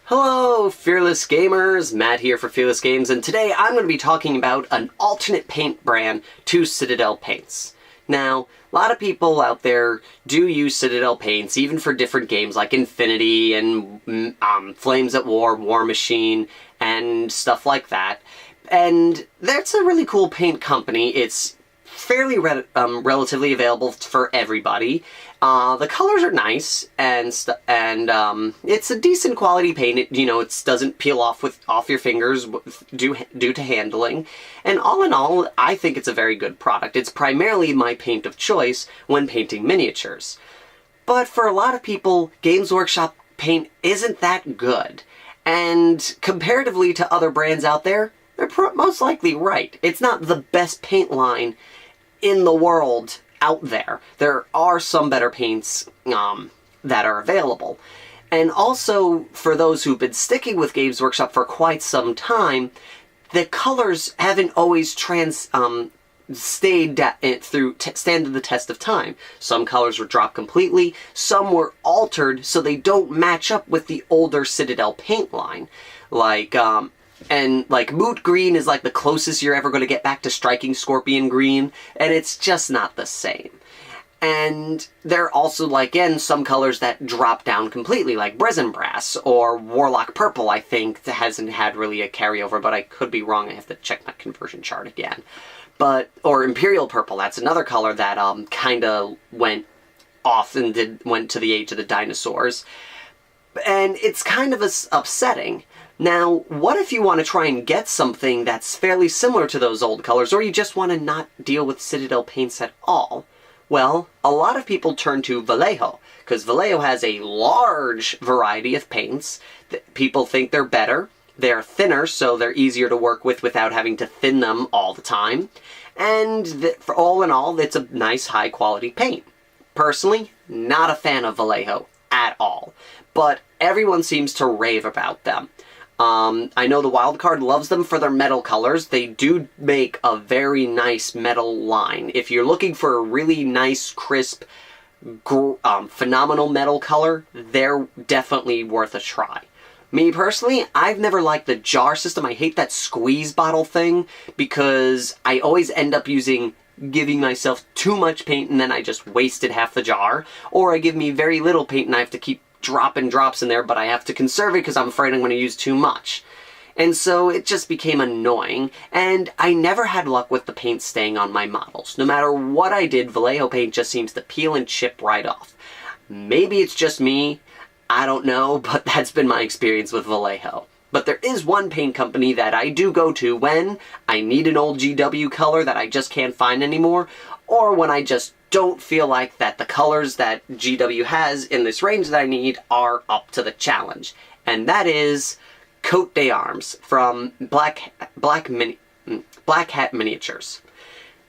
Hello, Fearless Gamers! Matt here for Fearless Games, and today I'm going to be talking about an alternate paint brand to Citadel paints. Now, a lot of people out there do use Citadel paints, even for different games like Infinity and Flames at War, War Machine, and stuff like that. And that's a really cool paint company. It's fairly relatively available for everybody. The colors are nice, and it's a decent quality paint. It doesn't peel off your fingers due to handling. And all in all, I think it's a very good product. It's primarily my paint of choice when painting miniatures. But for a lot of people, Games Workshop paint isn't that good. And comparatively to other brands out there, they're most likely right. It's not the best paint line in the world out there. There are some better paints that are available. And also, for those who've been sticking with Games Workshop for quite some time, the colors haven't always stand the test of time. Some colors were dropped completely, some were altered so they don't match up with the older Citadel paint line. Like Moot Green is like the closest you're ever going to get back to Striking Scorpion Green, and it's just not the same. And there are also, again, some colors that drop down completely, like Brazen Brass, or Warlock Purple, I think, that hasn't had really a carryover, but I could be wrong. I have to check my conversion chart again. Or Imperial Purple, that's another color that kind of went off and went to the age of the dinosaurs. And it's kind of upsetting. Now, what if you want to try and get something that's fairly similar to those old colors, or you just want to not deal with Citadel paints at all? Well, a lot of people turn to Vallejo, because Vallejo has a large variety of paints. People think they're better, they're thinner, so they're easier to work with without having to thin them all the time, and for all in all, it's a nice high-quality paint. Personally, not a fan of Vallejo at all, but everyone seems to rave about them. I know the Wildcard loves them for their metal colors. They do make a very nice metal line. If you're looking for a really nice, crisp, phenomenal metal color, they're definitely worth a try. Me personally, I've never liked the jar system. I hate that squeeze bottle thing because I always end up giving myself too much paint and then I just wasted half the jar. Or I give me very little paint and I have to keep dropping drops in there, but I have to conserve it because I'm afraid I'm going to use too much. And so it just became annoying, and I never had luck with the paint staying on my models. No matter what I did, Vallejo paint just seems to peel and chip right off. Maybe it's just me, I don't know, but that's been my experience with Vallejo. But there is one paint company that I do go to when I need an old GW color that I just can't find anymore, or when I just don't feel like that the colors that GW has in this range that I need are up to the challenge. And that is Cote d'Arms from Black Hat Miniatures.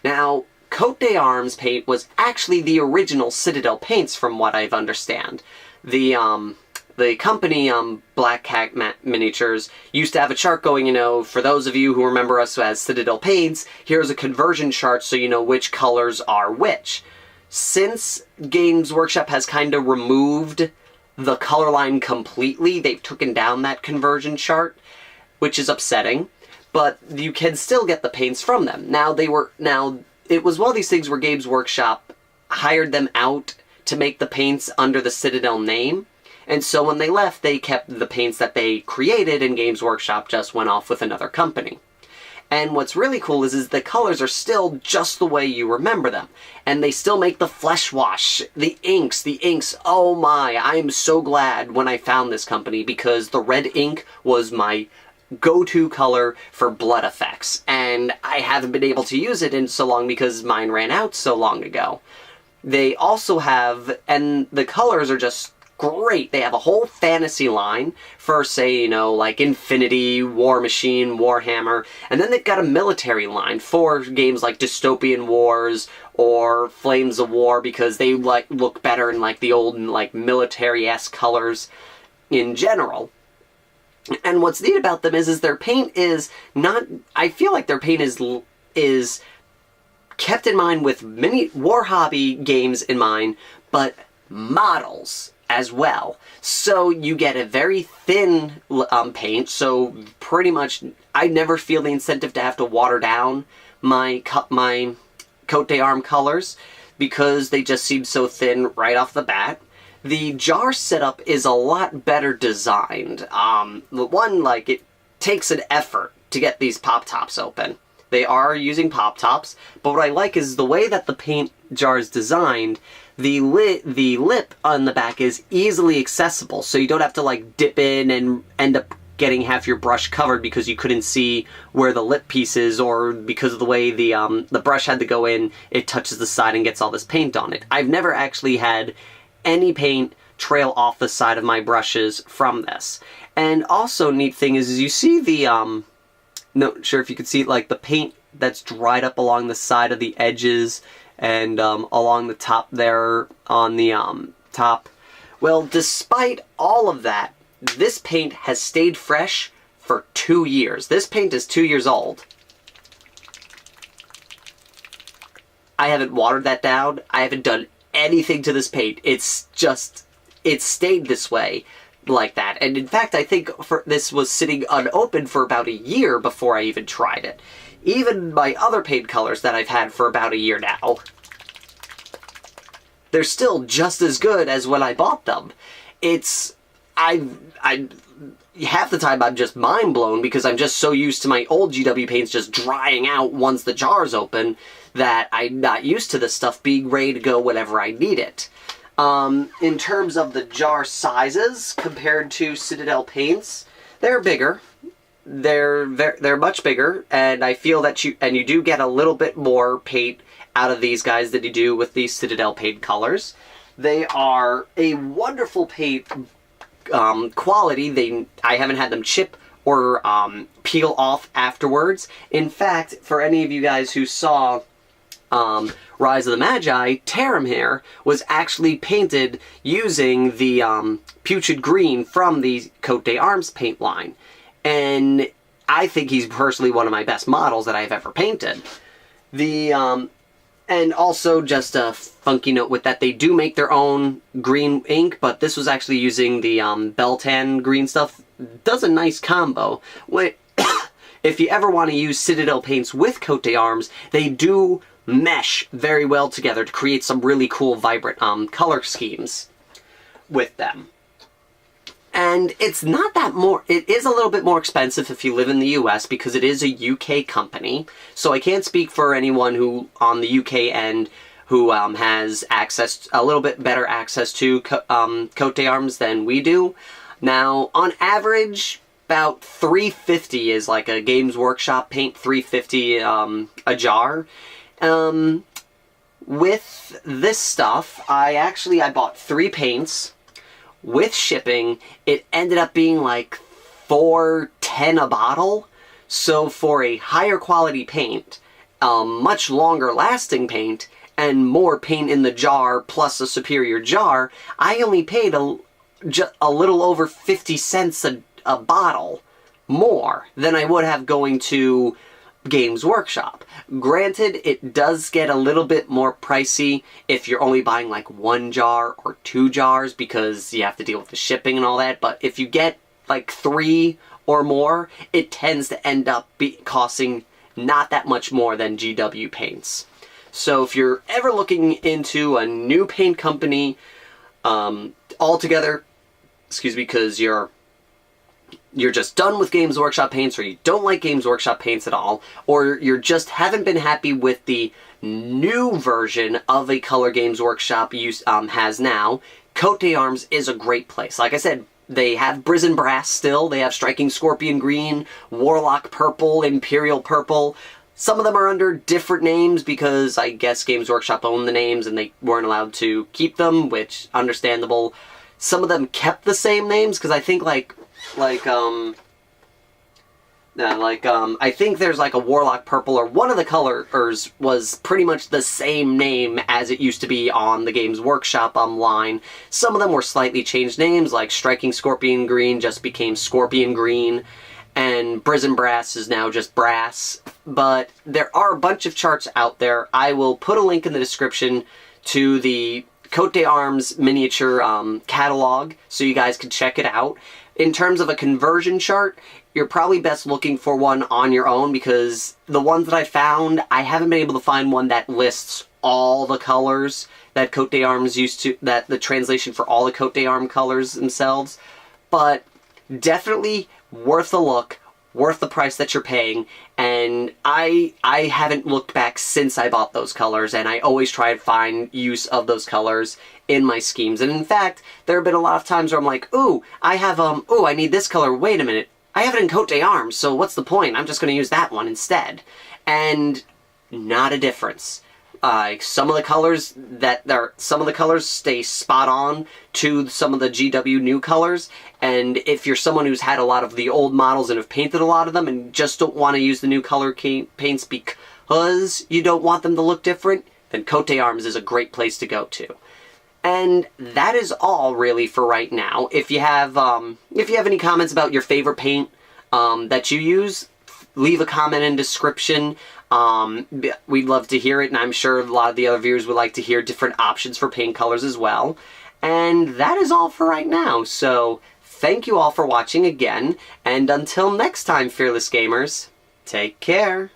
Now, Cote d'Arms paint was actually the original Citadel paints from what I understand. The company, Black Hat Miniatures, used to have a chart going, for those of you who remember us as Citadel paints, here's a conversion chart so you know which colors are which. Since Games Workshop has kind of removed the color line completely, they've taken down that conversion chart, which is upsetting, but you can still get the paints from them. It was one of these things where Games Workshop hired them out to make the paints under the Citadel name. And so when they left, they kept the paints that they created, and Games Workshop just went off with another company. And what's really cool is the colors are still just the way you remember them. And they still make the flesh wash, the inks, oh my, I am so glad when I found this company, because the red ink was my go-to color for blood effects. And I haven't been able to use it in so long because mine ran out so long ago. They also have, and the colors are just great. They have a whole fantasy line for, say, like Infinity, War Machine, Warhammer, and then they've got a military line for games like Dystopian Wars or Flames of War, because they look better in the old military-esque colors in general. And what's neat about them is their paint is not, I feel like their paint is kept in mind with many War Hobby games in mind, but models as well. So you get a very thin paint, so pretty much I never feel the incentive to have to water down my Cote d'Armes colors because they just seem so thin right off the bat. The jar setup is a lot better designed. The one, like, it takes an effort to get these pop tops open. They are using pop tops, but what I like is the way that the paint jar is designed. The lip on the back is easily accessible, so you don't have to like dip in and end up getting half your brush covered because you couldn't see where the lip piece is, or because of the way the brush had to go in, it touches the side and gets all this paint on it. I've never actually had any paint trail off the side of my brushes from this. And also, neat thing is you see the not sure if you could see like the paint that's dried up along the side of the edges and along the top there on the top. Well, despite all of that, this paint has stayed fresh for 2 years. This paint is 2 years old. I haven't watered that down. I haven't done anything to this paint. It's stayed this way like that. And in fact, I think this was sitting unopened for about a year before I even tried it. Even my other paint colors that I've had for about a year now, they're still just as good as when I bought them. Half the time I'm just mind blown because I'm just so used to my old GW paints just drying out once the jar's open that I'm not used to this stuff being ready to go whenever I need it. In terms of the jar sizes compared to Citadel paints, they're bigger. They're much bigger, and I feel that you do get a little bit more paint out of these guys than you do with these Citadel paint colors. They are a wonderful paint quality. I haven't had them chip or peel off afterwards. In fact, for any of you guys who saw Rise of the Magi, Taramir was actually painted using the Putrid Green from the Cote d'Armes paint line. And I think he's personally one of my best models that I've ever painted. And also, just a funky note with that, they do make their own green ink, but this was actually using the Beltan green stuff. Does a nice combo. If you ever want to use Citadel paints with Cote d'Armes, they do mesh very well together to create some really cool, vibrant color schemes with them. And it's not that more, it is a little bit more expensive if you live in the US because it is a UK company. So I can't speak for anyone who, on the UK end, who has access, a little bit better access to Cote d'Armes than we do. Now, on average, about $3.50 is like a Games Workshop paint, $3.50 a jar. With this stuff, I bought 3 paints. With shipping, it ended up being like $4.10 a bottle. So for a higher quality paint, much longer lasting paint, and more paint in the jar plus a superior jar, I only paid a little over 50 cents a bottle more than I would have going to Games Workshop. Granted, it does get a little bit more pricey if you're only buying like 1 jar or 2 jars because you have to deal with the shipping and all that, but if you get like 3 or more, it tends to end up costing not that much more than GW paints. So if you're ever looking into a new paint company altogether, excuse me, because you're just done with Games Workshop paints, or you don't like Games Workshop paints at all, or you just haven't been happy with the new version of a color Games Workshop has now, Cote d'Armes is a great place. Like I said, they have Brazen Brass still, they have Striking Scorpion Green, Warlock Purple, Imperial Purple. Some of them are under different names because I guess Games Workshop owned the names and they weren't allowed to keep them, which, understandable. Some of them kept the same names, because I think I think there's like a Warlock Purple, or one of the colors was pretty much the same name as it used to be on the Games Workshop line. Some of them were slightly changed names, like Striking Scorpion Green just became Scorpion Green, and Brazen Brass is now just Brass. but there are a bunch of charts out there. I will put a link in the description to the Cote d'Arms miniature catalog so you guys can check it out. In terms of a conversion chart, you're probably best looking for one on your own, because the ones that I found, I haven't been able to find one that lists all the colors that Cote d'Arms used to, that the translation for all the Cote d'Arms colors themselves. But definitely worth a look, worth the price that you're paying, and I haven't looked back since I bought those colors, and I always try to find use of those colors in my schemes. And in fact, there have been a lot of times where I'm like, ooh, I have, ooh, I need this color, wait a minute, I have it in Cote d'Arms, so what's the point? I'm just going to use that one instead. And not a difference. Some of the colors stay spot on to some of the GW new colors, and if you're someone who's had a lot of the old models and have painted a lot of them and just don't want to use the new color paints because you don't want them to look different, then Cote d'Arms is a great place to go to. And that is all really for right now. If you have any comments about your favorite paint that you use, leave a comment in description. We'd love to hear it, and I'm sure a lot of the other viewers would like to hear different options for paint colors as well. And that is all for right now, so thank you all for watching again, and until next time, fearless gamers, take care.